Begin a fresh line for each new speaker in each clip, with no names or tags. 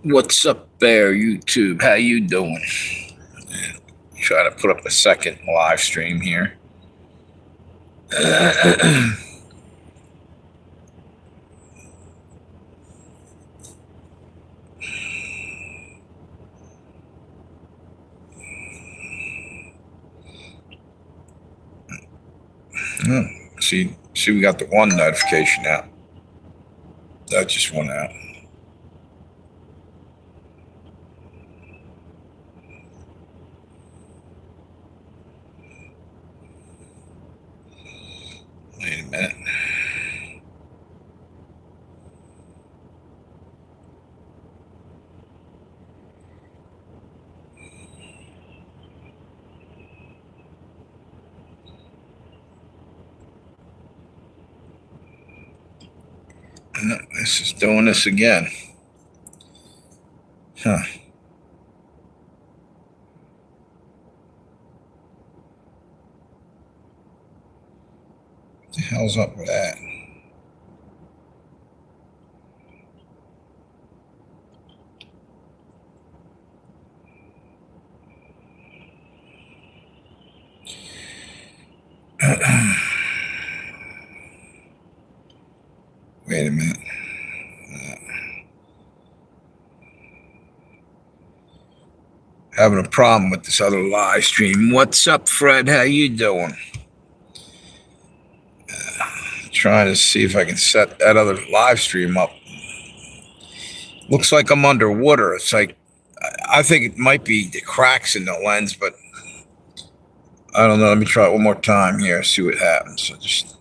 What's up there, YouTube? How you doing? Try to put up a second live stream here. See, we got the one notification out. That just went out. Wait a minute. No, this is doing this again. Huh. What the hell's up with that? Wait a minute. Having a problem with this other live stream. What's up, Fred? How you doing? Trying to see if I can set that other live stream up. Looks like I'm underwater. It's like I think it might be the cracks in the lens, but I don't know. Let me try it one more time here. See what happens. So just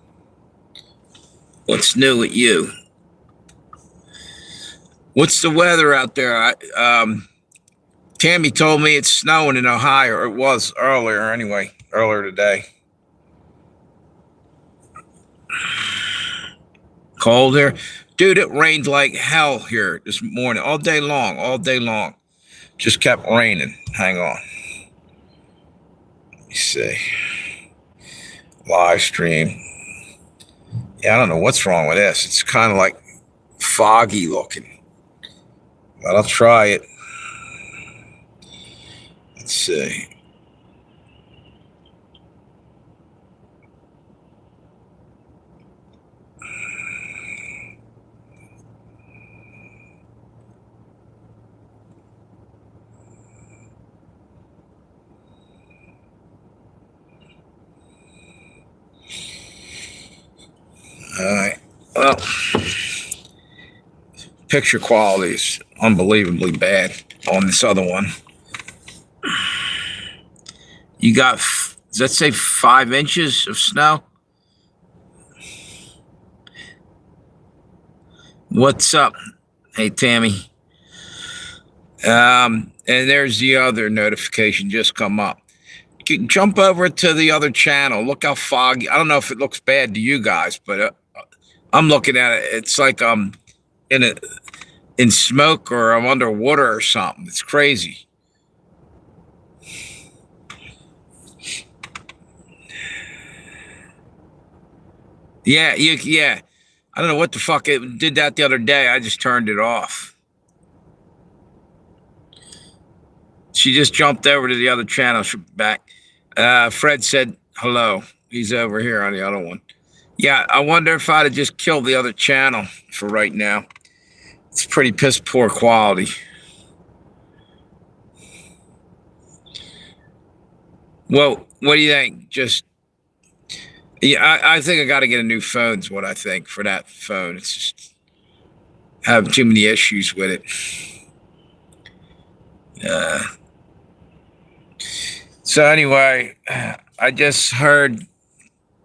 what's new with you? What's the weather out there? Tammy told me it's snowing in Ohio, or it was earlier anyway, earlier today. Cold here. Dude, it rained like hell here this morning, all day long. Just kept raining. Hang on. Let me see. Live stream. Yeah, I don't know what's wrong with this. It's kind of like foggy looking. But I'll try it. Let's see. All right. Well, picture quality is unbelievably bad on this other one. You got, does that say 5 inches of snow? What's up? Hey, Tammy. And there's the other notification just come up. Jump over to the other channel. Look how foggy. I don't know if it looks bad to you guys, but I'm looking at it. It's like I'm in smoke or I'm underwater or something. It's crazy. Yeah. I don't know what the fuck it did that the other day. I just turned it off. She just jumped over to the other channel. She'll be back. Fred said hello. He's over here on the other one. Yeah, I wonder if I'd have just killed the other channel for right now. It's pretty piss poor quality. Well, what do you think? I think I got to get a new phone. Is what I think for that phone. It's just having too many issues with it. So anyway, I just heard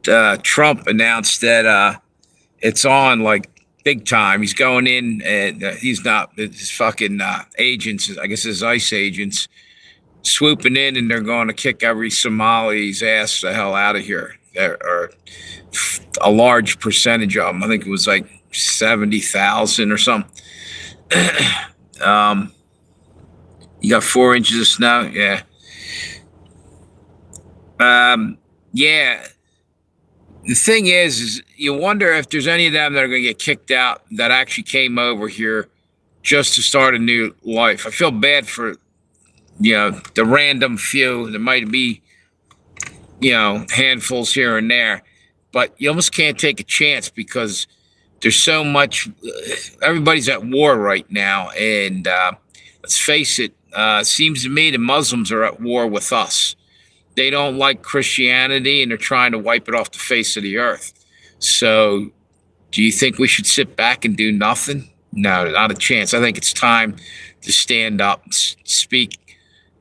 Trump announced that it's on like big time. He's going in, and he's not his fucking agents. I guess his ICE agents swooping in, and they're going to kick every Somali's ass the hell out of here. Or a large percentage of them. I think it was like 70,000 or something. You got 4 inches of snow, yeah. Yeah. The thing is you wonder if there's any of them that are going to get kicked out that actually came over here just to start a new life. I feel bad for, the random few. There might be, handfuls here and there, but you almost can't take a chance because there's so much. Everybody's at war right now, and let's face it. It seems to me the Muslims are at war with us. They don't like Christianity, and they're trying to wipe it off the face of the earth. So, do you think we should sit back and do nothing? No, not a chance. I think it's time to stand up, speak,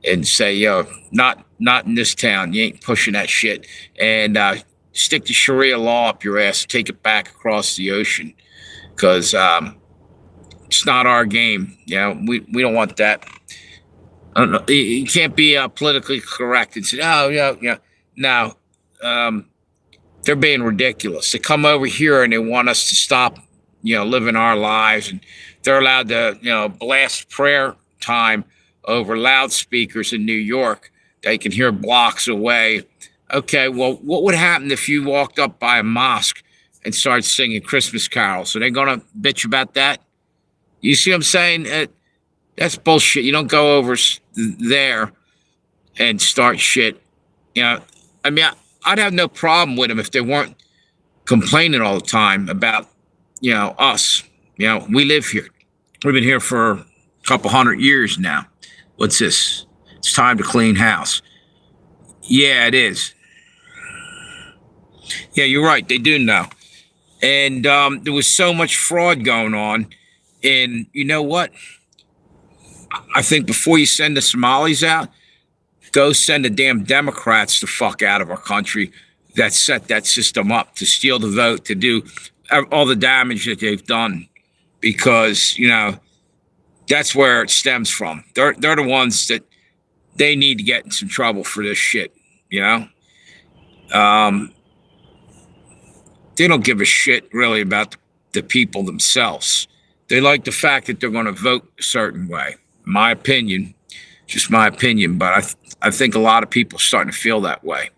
and say, "Yo, not in this town. You ain't pushing that shit." And stick the Sharia law up your ass. Take it back across the ocean, because it's not our game. We don't want that. I don't know. You can't be politically correct and say, "Oh, yeah, yeah." No, they're being ridiculous. They come over here and they want us to stop, living our lives, and they're allowed to, blast prayer time over loudspeakers in New York. They can hear blocks away. Okay, well, what would happen if you walked up by a mosque and started singing Christmas carols? Are they going to bitch about that? You see what I'm saying? That's bullshit. You don't go over there and start shit. I mean, I'd have no problem with them if they weren't complaining all the time about, us. We live here. We've been here for a couple 100 years now. What's this? It's time to clean house. Yeah, it is. Yeah, you're right. They do know. And there was so much fraud going on. And you know what? I think before you send the Somalis out, go send the damn Democrats the fuck out of our country that set that system up to steal the vote, to do all the damage that they've done. Because, that's where it stems from. They're the ones that they need to get in some trouble for this shit, They don't give a shit really about the people themselves. They like the fact that they're going to vote a certain way. My opinion, just my opinion, but I think a lot of people are starting to feel that way.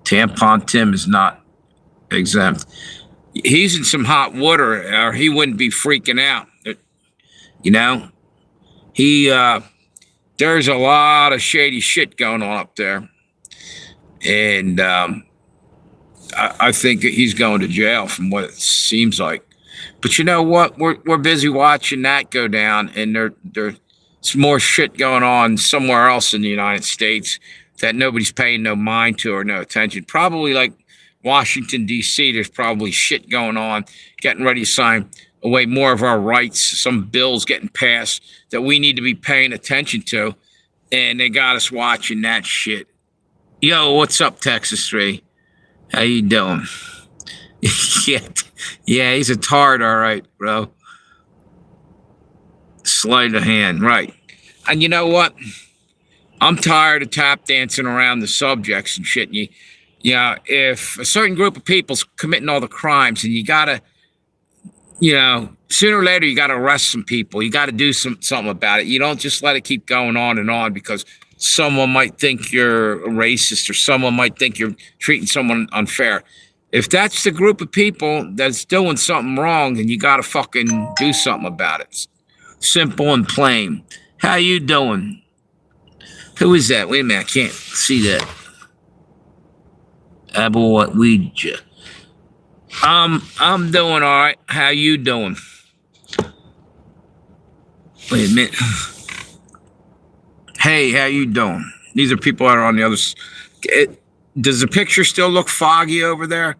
Tampon Tim is not exempt. He's in some hot water, or he wouldn't be freaking out. He there's a lot of shady shit going on up there, and I think he's going to jail from what it seems like. But you know what? We're busy watching that go down, and there's more shit going on somewhere else in the United States that nobody's paying no mind to or no attention. Probably like Washington, D.C., there's probably shit going on, getting ready to sign away more of our rights, some bills getting passed that we need to be paying attention to, and they got us watching that shit. Yo, what's up, Texas 3? How you doing? Yeah, he's a tard, all right, bro. Sleight of hand, right. And you know what? I'm tired of tap dancing around the subjects and shit. If a certain group of people's committing all the crimes, and you gotta, sooner or later you gotta arrest some people. You gotta do something about it. You don't just let it keep going on and on because someone might think you're a racist or someone might think you're treating someone unfair. If that's the group of people that's doing something wrong, then you gotta fucking do something about it. Simple and plain. How you doing? Who is that? Wait a minute, I can't see that. Ouija. I'm doing all right. How you doing? Wait a minute. Hey, how you doing? These are people that are on the other side. Does the picture still look foggy over there?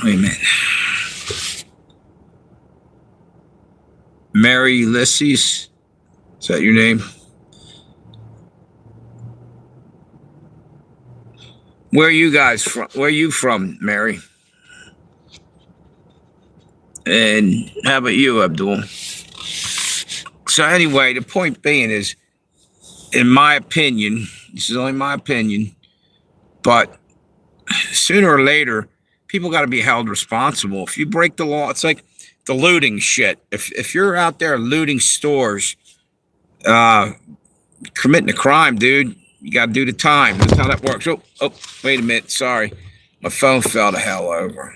Wait a minute. Mary Ulysses? Is that your name? Where are you guys from? Where are you from, Mary? And how about you, Abdul? So anyway, the point being is, in my opinion, this is only my opinion, but sooner or later, people got to be held responsible. If you break the law, it's like the looting shit. If you're out there looting stores, committing a crime, dude, you got to do the time. That's how that works. Oh, wait a minute. Sorry. My phone fell the hell over.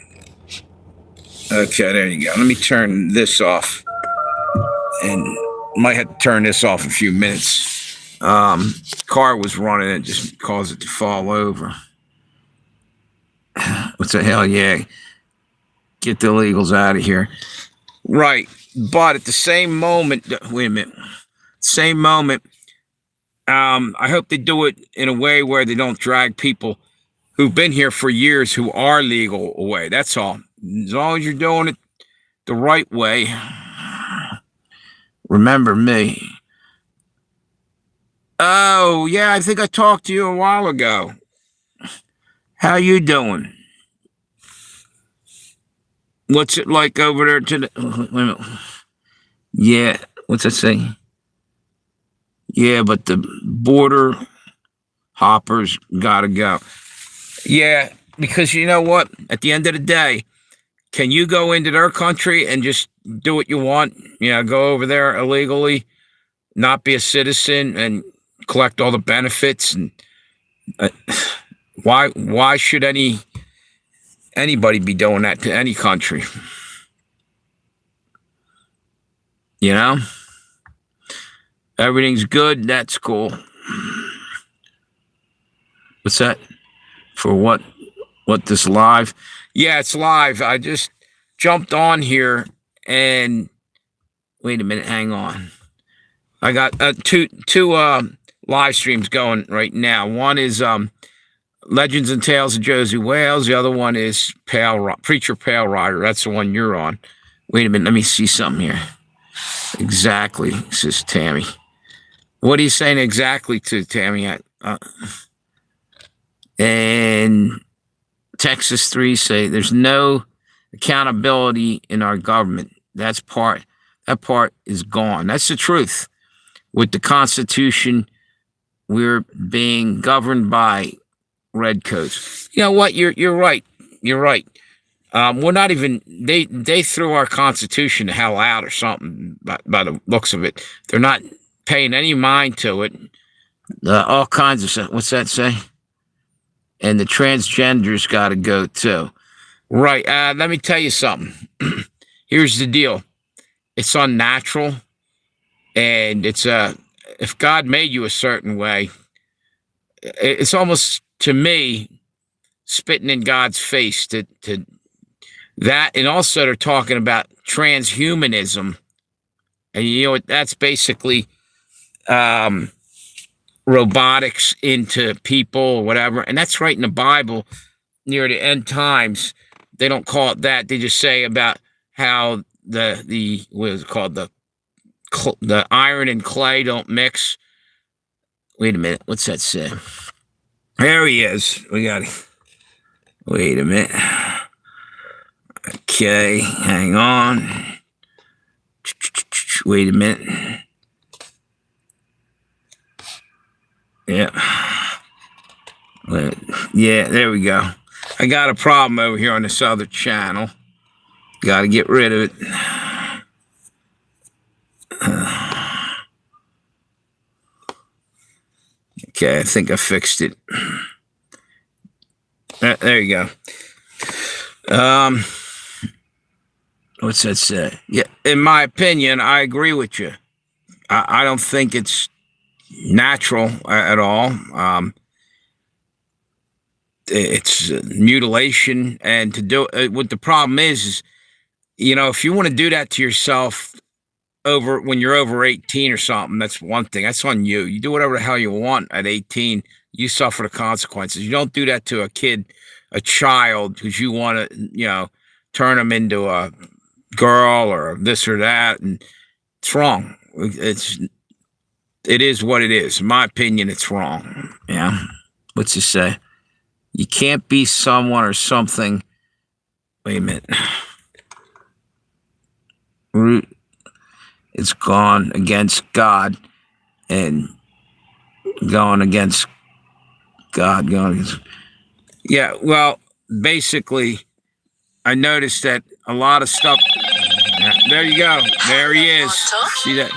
Okay, there you go. Let me turn this off, and might have to turn this off in a few minutes. Car was running, it just caused it to fall over. What the hell? Yeah, get the illegals out of here. Right, but at the same moment, wait a minute. Same moment, I hope they do it in a way where they don't drag people who've been here for years who are legal away. That's all. As long as you're doing it the right way. Remember me. Oh, yeah, I think I talked to you a while ago. How you doing? What's it like over there to the... Wait a minute. Yeah, what's that say? Yeah, but the border hoppers gotta go. Yeah, because you know what? At the end of the day, can you go into their country and just do what you want? You know, go over there illegally, not be a citizen, and collect all the benefits? And why should anybody be doing that to any country? You know, everything's good. That's cool. What's that? For what? What, this live? Yeah, it's live. I just jumped on here and wait a minute. Hang on. I got two live streams going right now. One is Legends and Tales of Josey Wales. The other one is Preacher Pale Rider. That's the one you're on. Wait a minute. Let me see something here. Exactly, says Tammy. What are you saying exactly to Tammy? And Texas 3 say there's no accountability in our government. That part is gone. That's the truth. With the Constitution, we're being governed by redcoats. You know what? You're right. You're right. We're not even, they threw our Constitution the hell out or something by the looks of it. They're not paying any mind to it. All kinds of stuff. What's that say? And the transgenders got to go too. Right. Let me tell you something. Here's the deal. It's unnatural. And it's if God made you a certain way, it's almost, to me, spitting in God's face to that. And also they're talking about transhumanism. And you know what? That's basically robotics into people or whatever. And that's right in the Bible near the end times. They don't call it that. They just say about how the what is it called? The iron and clay don't mix. Wait a minute. What's that say? There he is. We got it. Wait a minute. Okay. Hang on. Wait a minute. Yeah. Yeah, there we go. I got a problem over here on this other channel. Got to get rid of it. Okay, I think I fixed it. There you go. What's that say? Yeah, in my opinion, I agree with you. I don't think it's natural at all. It's mutilation, and to do what the problem is, you know, if you want to do that to yourself when you're over 18 or something, that's one thing. That's on you. You do whatever the hell you want at 18. You suffer the consequences. You don't do that to a kid, a child, because you want to, you know, turn them into a girl or this or that, and it's wrong. It is what it is. In my opinion, it's wrong. Yeah. What's it say? You can't be someone or something. Wait a minute. Root. It's gone against God and going against God. Yeah, well, basically, I noticed that a lot of stuff. There you go. There he is. See that?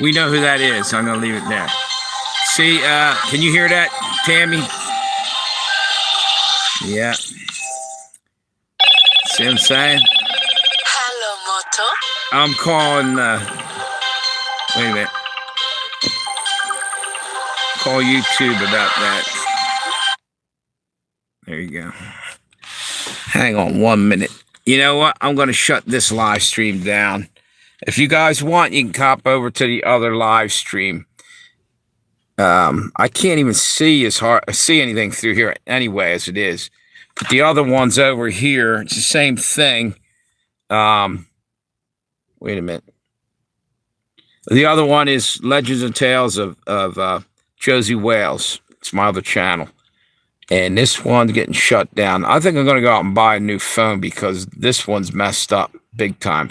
We know who that is. I'm going to leave it there. See, can you hear that, Tammy? Yeah. See what I'm saying?
Hello, Moto.
I'm calling. Wait a minute. Call YouTube about that. There you go. Hang on 1 minute. You know what? I'm going to shut this live stream down. If you guys want, you can hop over to the other live stream. I can't even see anything through here anyway as it is. But the other one's over here. It's the same thing. Wait a minute. The other one is Legends and Tales of Josey Wales. It's my other channel. And this one's getting shut down. I think I'm going to go out and buy a new phone because this one's messed up big time.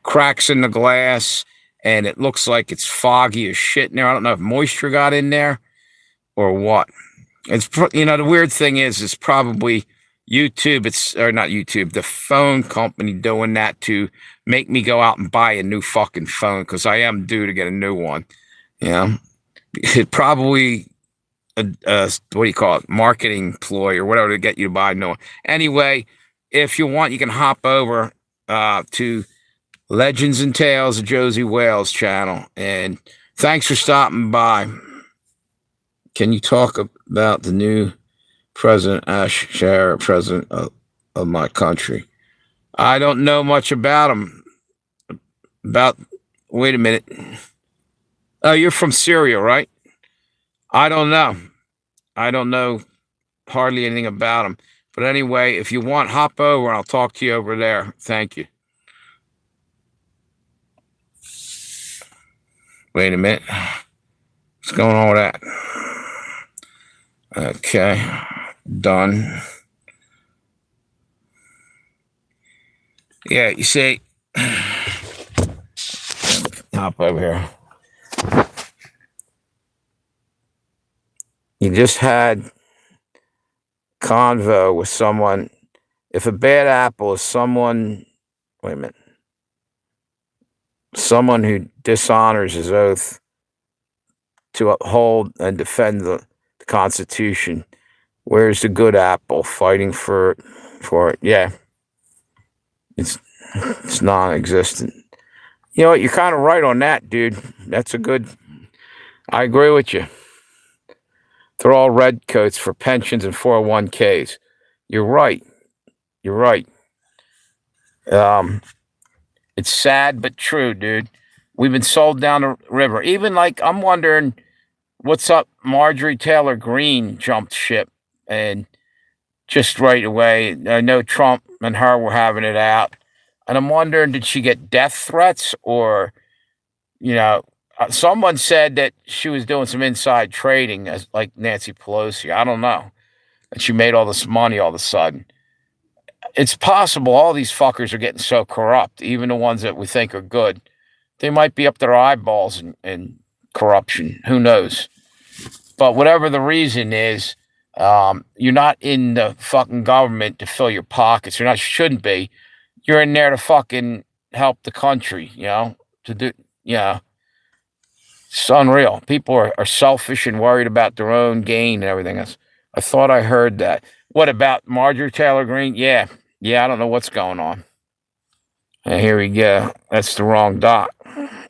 Cracks in the glass, and it looks like it's foggy as shit in there. I don't know if moisture got in there or what. It's, the weird thing is it's probably YouTube. Or not YouTube, the phone company doing that to make me go out and buy a new fucking phone because I am due to get a new one. It probably what do you call it? Marketing ploy or whatever to get you to buy a new one. Anyway, if you want, you can hop over to Legends and Tales of Josey Wales channel. And thanks for stopping by. Can you talk about the new President Ashar, president of my country? I don't know much about him. Wait a minute. Oh, you're from Syria, right? I don't know. I don't know hardly anything about him. But anyway, if you want, hop over and I'll talk to you over there. Thank you. Wait a minute. What's going on with that? Okay. Done. Yeah, you see, hop over here. You just had convo with someone. If a bad apple is someone, wait a minute, someone who dishonors his oath to uphold and defend the Constitution, where's the good apple fighting for it? Yeah, it's non-existent. You know what? You're kind of right on that, dude. I agree with you. They're all redcoats for pensions and 401ks. You're right. It's sad but true, dude. We've been sold down the river. Even like I'm wondering what's up. Marjorie Taylor Greene jumped ship and just right away. I know Trump and her were having it out, and I'm wondering, did she get death threats or, someone said that she was doing some inside trading as like Nancy Pelosi. I don't know. And she made all this money all of a sudden. It's possible all these fuckers are getting so corrupt, even the ones that we think are good. They might be up their eyeballs in corruption. Who knows? But whatever the reason is, you're not in the fucking government to fill your pockets. Shouldn't be. You're in there to fucking help the country, to do, It's unreal. People are selfish and worried about their own gain and everything else. I thought I heard that. What about Marjorie Taylor Greene? Yeah, I don't know what's going on. And here we go. That's the wrong Doc.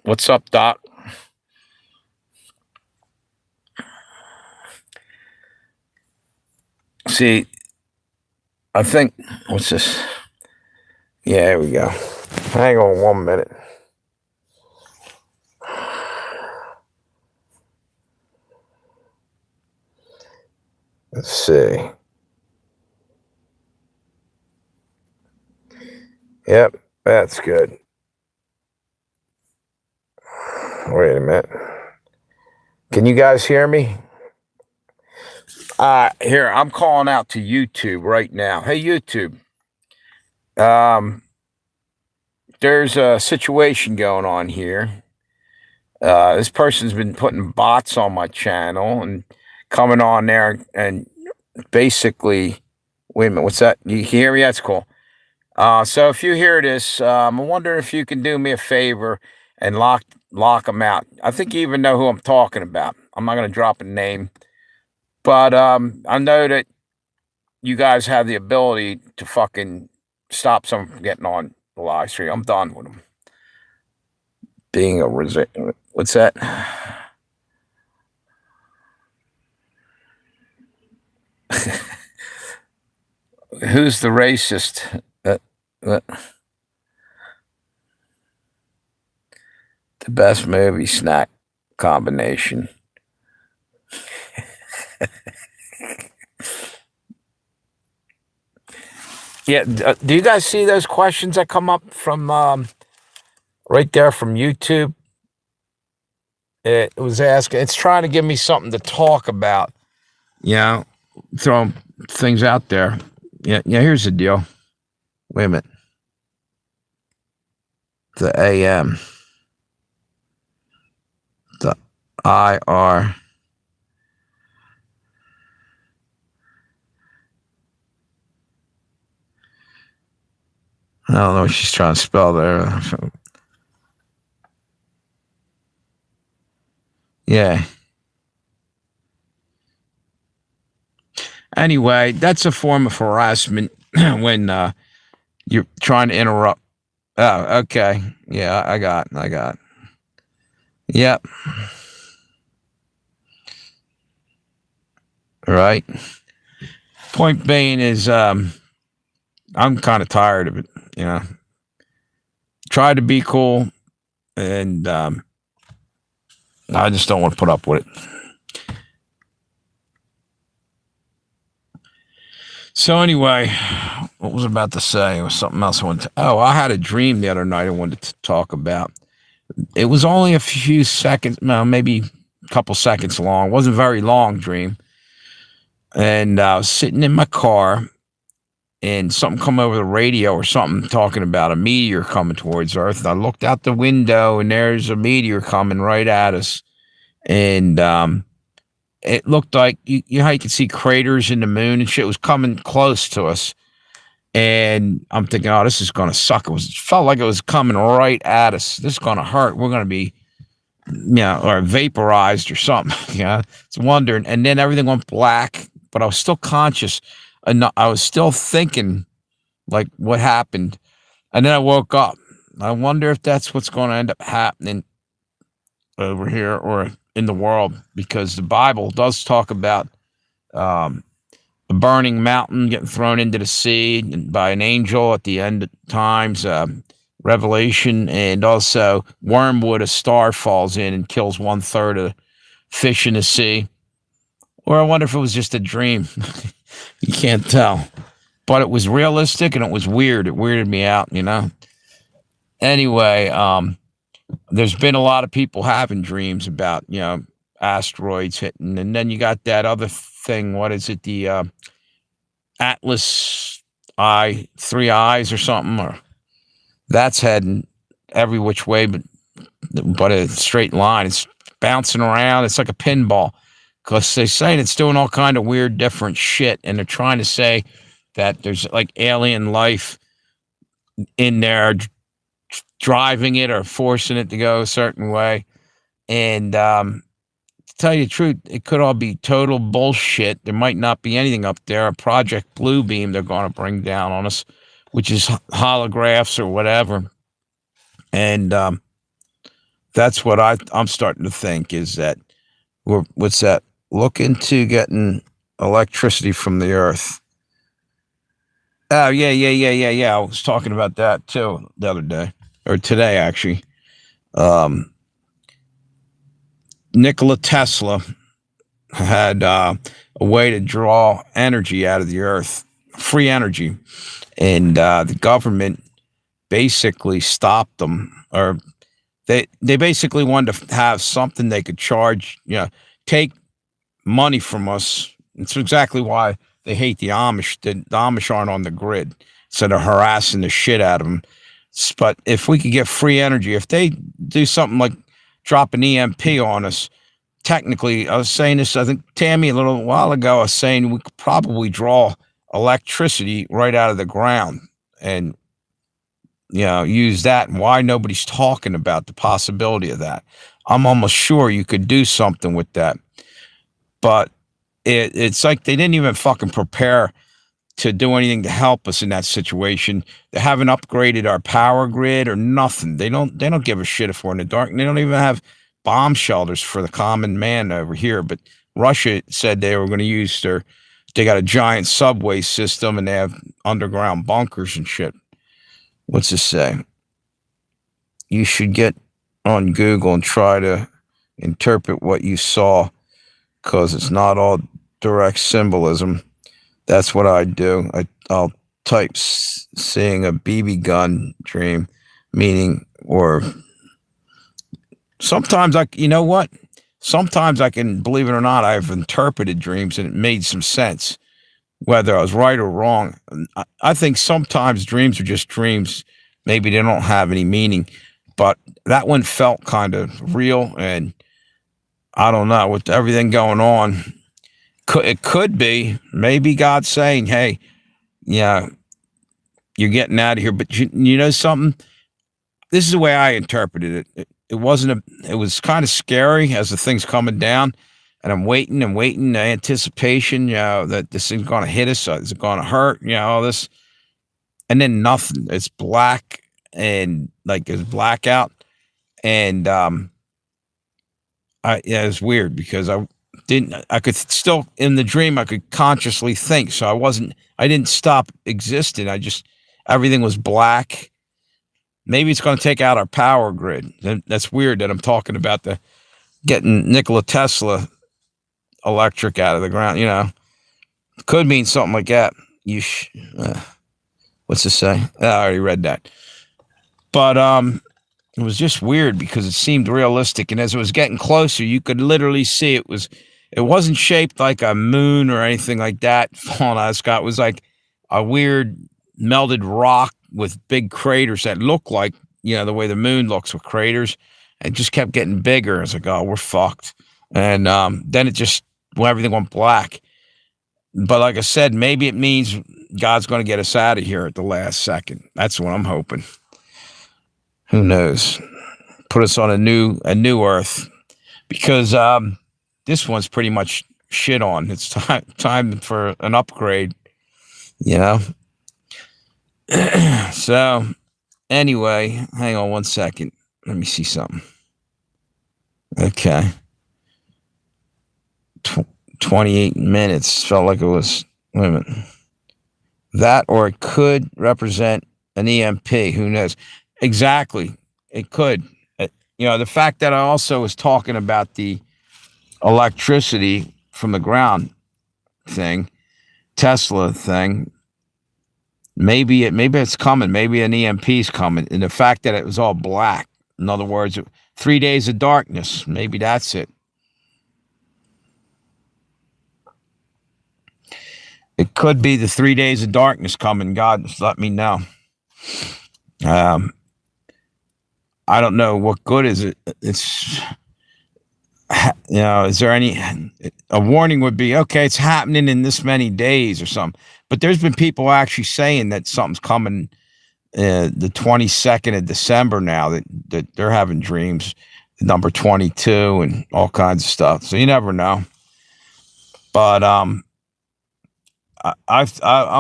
What's up, Doc? See, I think, what's this? Yeah, here we go. Hang on 1 minute. Let's see. Yep, that's good. Wait a minute. Can you guys hear me? Here, I'm calling out to YouTube right now. Hey, YouTube. There's a situation going on here. This person's been putting bots on my channel and coming on there and basically, wait a minute, what's that? You hear me? That's cool. So if you hear this, I'm wondering if you can do me a favor and lock them out. I think you even know who I'm talking about. I'm not going to drop a name, but I know that you guys have the ability to fucking stop someone from getting on the live stream. I'm done with them being a what's that? Who's the racist? The best movie snack combination. Yeah, do you guys see those questions that come up from right there from YouTube? It was asking. It's trying to give me something to talk about. Throwing things out there. Yeah. Here's the deal. Wait a minute. The AM. The IR. I don't know what she's trying to spell there. Yeah. Anyway, that's a form of harassment when you're trying to interrupt. Oh, okay. Yeah, I got. Yep. Right. Point being is, I'm kind of tired of it. Try to be cool, and I just don't want to put up with it. So anyway, what was I about to say? It was something else I wanted to. Oh, I had a dream the other night I wanted to talk about. It was only a few seconds, maybe a couple seconds long. It wasn't a very long dream. And I was sitting in my car, and something come over the radio or something talking about a meteor coming towards Earth. And I looked out the window, and there's a meteor coming right at us. And it looked like, you know how you can see craters in the moon and shit? It was coming close to us. And I'm thinking, oh, this is going to suck. It felt like it was coming right at us. This is going to hurt. We're going to be, or vaporized or something. It's wondering. And then everything went black, but I was still conscious. And I was still thinking, like, what happened. And then I woke up. I wonder if that's what's going to end up happening over here or in the world, because the Bible does talk about a burning mountain getting thrown into the sea by an angel at the end of times, Revelation, and also wormwood, a star falls in and kills 1/3 of fish in the sea. Or I wonder if it was just a dream. You can't tell. But it was realistic and it was weird. It weirded me out, Anyway, there's been a lot of people having dreams about, asteroids hitting. And then you got that other thing. What is it? The Atlas Eye, 3 eyes or something. Or that's heading every which way, but a straight line. It's bouncing around. It's like a pinball. Because they're saying it's doing all kind of weird, different shit. And they're trying to say that there's like alien life in there driving it or forcing it to go a certain way. And to tell you the truth, it could all be total bullshit. There might not be anything up there. A Project Bluebeam they're going to bring down on us, which is holographs or whatever. And that's what I'm starting to think is that what's that? Look into getting electricity from the earth. Oh, yeah. I was talking about that too the other day, or today actually. Nikola Tesla had a way to draw energy out of the earth, free energy, and the government basically stopped them, or they basically wanted to have something they could charge, take money from us. It's exactly why they hate the Amish. The Amish aren't on the grid, so they're harassing the shit out of them. But if we could get free energy, if they do something like drop an EMP on us, technically, I was saying this, I think Tammy a little while ago, I was saying we could probably draw electricity right out of the ground and, use that. And why nobody's talking about the possibility of that. I'm almost sure you could do something with that. But it's like they didn't even fucking prepare to do anything to help us in that situation. They haven't upgraded our power grid or nothing. They don't give a shit if we're in the dark. They don't even have bomb shelters for the common man over here. But Russia said they were going to use they got a giant subway system and they have underground bunkers and shit. What's this say? You should get on Google and try to interpret what you saw, because it's not all direct symbolism. That's what I do. I'll type seeing a BB gun dream, meaning, or sometimes you know what? Sometimes I can, believe it or not, I've interpreted dreams and it made some sense, whether I was right or wrong. I think sometimes dreams are just dreams. Maybe they don't have any meaning, but that one felt kind of real. And I don't know, with everything going on, it could be maybe God saying, hey, yeah, you're getting out of here. But you know something? This is the way I interpreted it. It was kind of scary as the thing's coming down. And I'm waiting and waiting, the anticipation, that this thing's going to hit us. Is it going to hurt? All this. And then nothing. It's black and like it's blackout. And it's weird because I could still, in the dream, I could consciously think. So I didn't stop existing. Everything was black. Maybe it's going to take out our power grid. That's weird that I'm talking about getting Nikola Tesla electric out of the ground, Could mean something like that. What's this say? I already read that. But it was just weird because it seemed realistic. And as it was getting closer, you could literally see it wasn't shaped like a moon or anything like that falling out of the sky. It was like a weird melted rock with big craters that looked like, the way the moon looks with craters. It just kept getting bigger. I was like, oh, we're fucked. And then everything went black. But like I said, maybe it means God's going to get us out of here at the last second. That's what I'm hoping. Who knows? Put us on a new earth, because this one's pretty much shit on. It's time for an upgrade, So anyway, hang on one second. Let me see something. Okay. 28 minutes. Felt like it was, wait a minute. That, or it could represent an EMP. Who knows? Exactly. It could. The fact that I also was talking about the electricity from the ground thing, Tesla thing, maybe it's coming. Maybe an EMP's coming. And the fact that it was all black, in other words, 3 days of darkness, maybe that's it. It could be the 3 days of darkness coming. God, just let me know. I don't know what good is it. It's, is there a warning would be, okay, it's happening in this many days or something. But there's been people actually saying that something's coming the 22nd of December now, that they're having dreams, number 22 and all kinds of stuff. So you never know. But I'm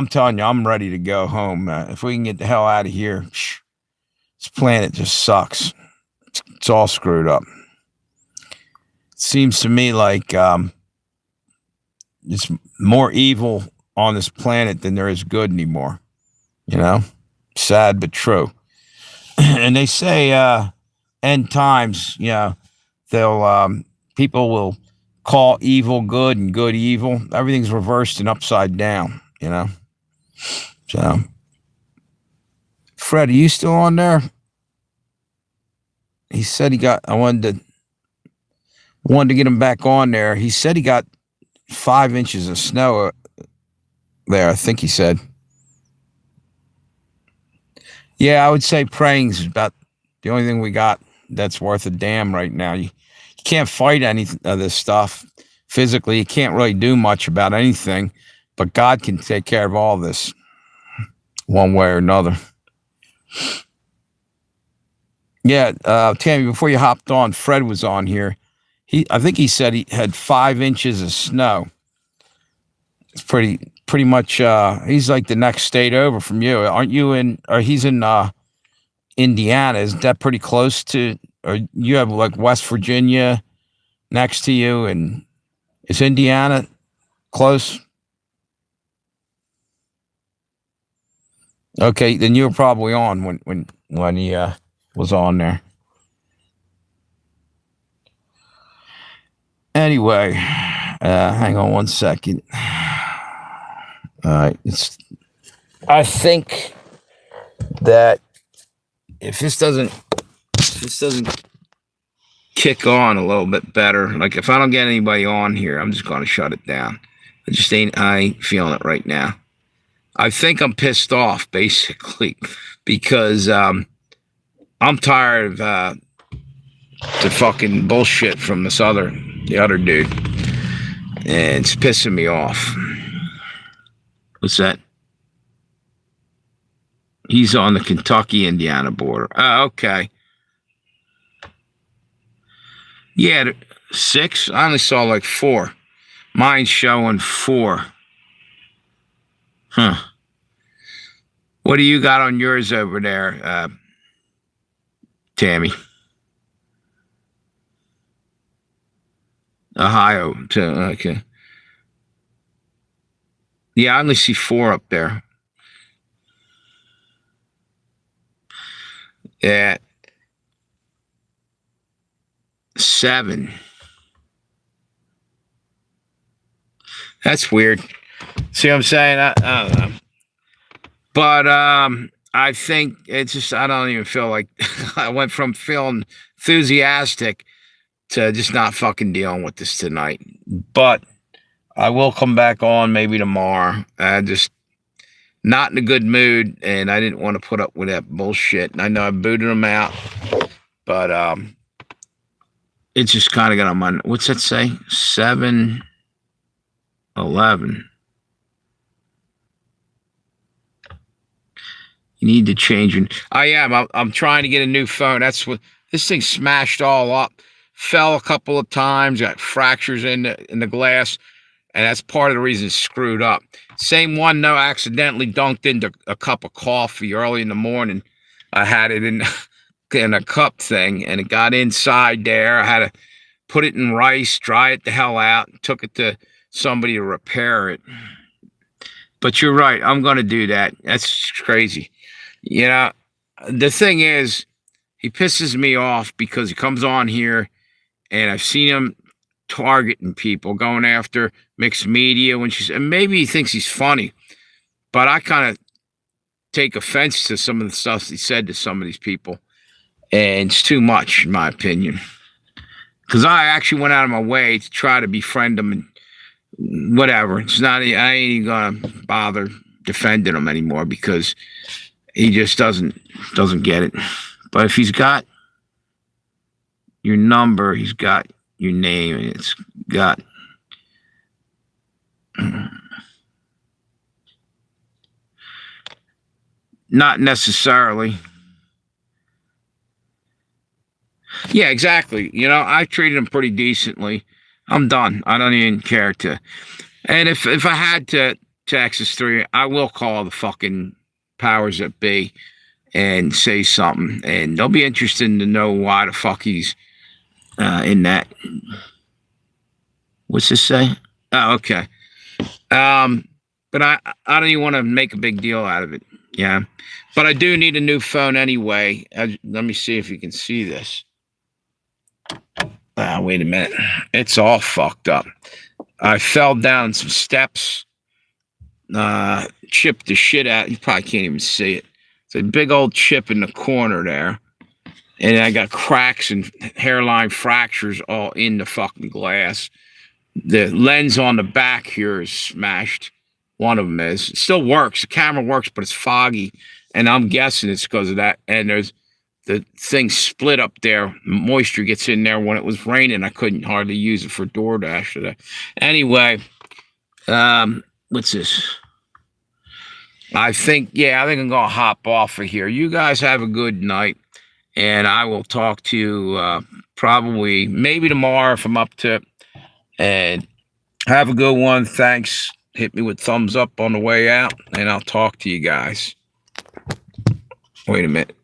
telling you, I'm ready to go home. If we can get the hell out of here, this planet just sucks. It's all screwed up. It seems to me like it's more evil on this planet than there is good anymore. Sad but true. And they say end times, they'll people will call evil good and good evil. Everything's reversed and upside down, So, Fred, are you still on there? He said I wanted to get him back on there. He said he got 5 inches of snow there, I think he said. Yeah, I would say praying's about the only thing we got that's worth a damn right now. You can't fight any of this stuff physically. You can't really do much about anything, but God can take care of all this one way or another. Yeah, Tammy, before you hopped on, Fred was on here. I think he said he had 5 inches of snow. It's pretty pretty much he's like the next state over from you. Aren't you in or he's in Indiana? Isn't that pretty close to or you have like West Virginia next to you and is Indiana close? Okay, then you were probably on when he was on there. Anyway, hang on one second. All right, I think that if this doesn't kick on a little bit better, like if I don't get anybody on here, I'm just going to shut it down. I ain't feeling it right now. I think I'm pissed off basically because I'm tired of the fucking bullshit from the other dude, and it's pissing me off. What's that? He's on the Kentucky-Indiana border. Oh, okay. Yeah, 6? I only saw like 4. Mine's showing 4. Huh. What do you got on yours over there, Tammy? Ohio, too. Okay. Yeah, I only see 4 up there. Yeah. 7. That's weird. See what I'm saying? I don't know. But I think it's just I don't even feel like I went from feeling enthusiastic to just not fucking dealing with this tonight. But I will come back on maybe tomorrow. Just not in a good mood, and I didn't want to put up with that bullshit. And I know I booted him out, but it's just kind of got on my. What's that say? 7-11. You need to change. I am. I'm trying to get a new phone. That's what this thing smashed all up. Fell a couple of times. Got fractures in the glass, and that's part of the reason it's screwed up. Same one, though, accidentally dunked into a cup of coffee early in the morning. I had it in a cup thing, and it got inside there. I had to put it in rice, dry it the hell out, and took it to somebody to repair it. But you're right. I'm going to do that. That's crazy. You know, the thing is, he pisses me off because he comes on here, and I've seen him targeting people, going after mixed media and maybe he thinks he's funny, but I kind of take offense to some of the stuff he said to some of these people, and it's too much in my opinion. Because I actually went out of my way to try to befriend him and whatever. It's not. I ain't even gonna bother defending him anymore because he just doesn't get it. But if he's got your number, he's got your name, and it's got not necessarily. Yeah, exactly. You know, I treated him pretty decently. I'm done. I don't even care to. And if I had to Texas 3, I will call the fucking powers that be and say something, and they'll be interested to know why the fuck he's in that. What's this say? Oh, okay. But I don't even want to make a big deal out of it. Yeah. But I do need a new phone anyway. Let me see if you can see this. Wait a minute. It's all fucked up. I fell down some steps, chipped the shit out. You probably can't even see it. It's a big old chip in the corner there. And I got cracks and hairline fractures all in the fucking glass. The lens on the back here is smashed. One of them is. It still works. The camera works, but it's foggy. And I'm guessing it's because of that. And there's the thing split up there. Moisture gets in there. When it was raining, I couldn't hardly use it for DoorDash today. Anyway, what's this? I think I'm going to hop off of here. You guys have a good night. And I will talk to you maybe tomorrow if I'm up to it. And have a good one. Thanks. hit me with thumbs up on the way out, and I'll talk to you guys. Wait a minute.